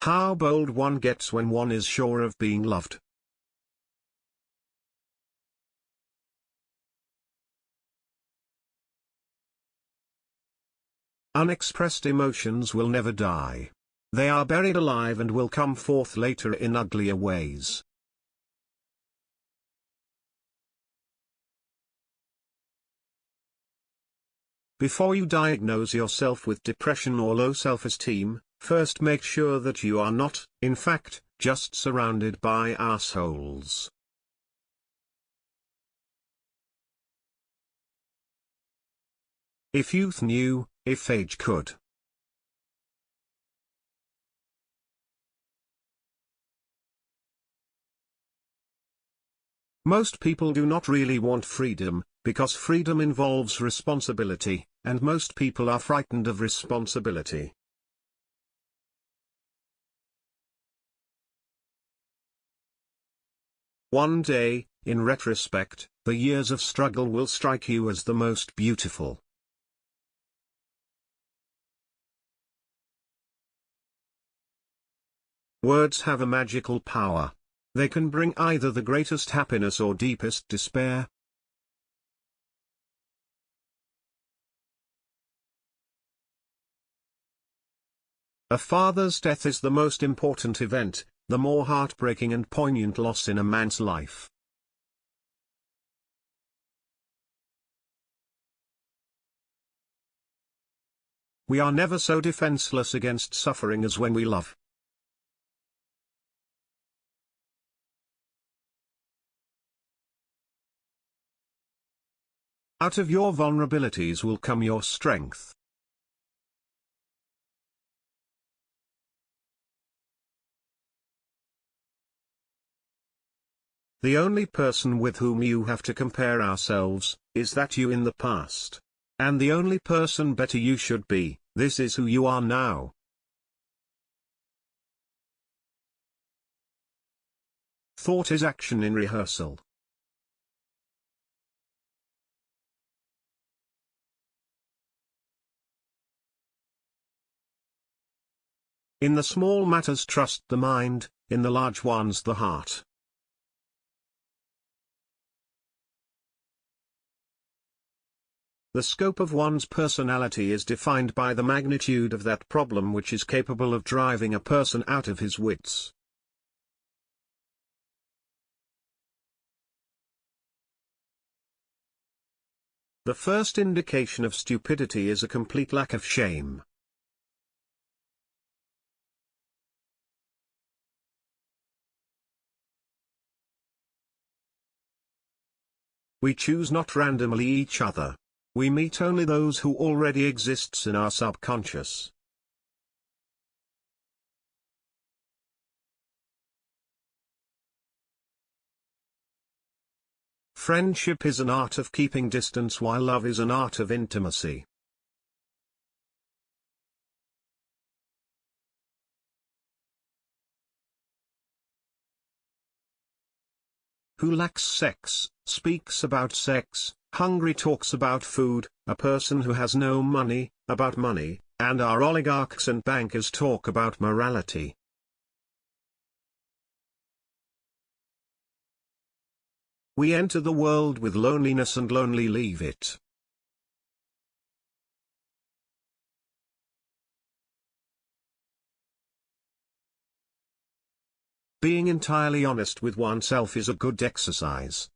How bold one gets when one is sure of being loved. Unexpressed emotions will never die. They are buried alive and will come forth later in uglier ways. Before you diagnose yourself with depression or low self-esteem, first make sure that you are not, in fact, just surrounded by assholes. If youth knew, if age could. Most people do not really want freedom, because freedom involves responsibility, and most people are frightened of responsibility. One day, in retrospect, the years of struggle will strike you as the most beautiful. Words have a magical power. They can bring either the greatest happiness or deepest despair. A father's death is the most important event, the more heartbreaking and poignant loss in a man's life. We are never so defenseless against suffering as when we love. Out of your vulnerabilities will come your strength. The only person with whom you have to compare ourselves, is that you in the past. And the only person better you should be, this is who you are now. Thought is action in rehearsal. In the small matters trust the mind, in the large ones the heart. The scope of one's personality is defined by the magnitude of that problem which is capable of driving a person out of his wits. The first indication of stupidity is a complete lack of shame. We choose not randomly each other. We meet only those who already exists in our subconscious. Friendship is an art of keeping distance while love is an art of intimacy. Who lacks sex, speaks about sex, hungry talks about food, a person who has no money, about money, and our oligarchs and bankers talk about morality. We enter the world with loneliness and lonely leave it. Being entirely honest with oneself is a good exercise.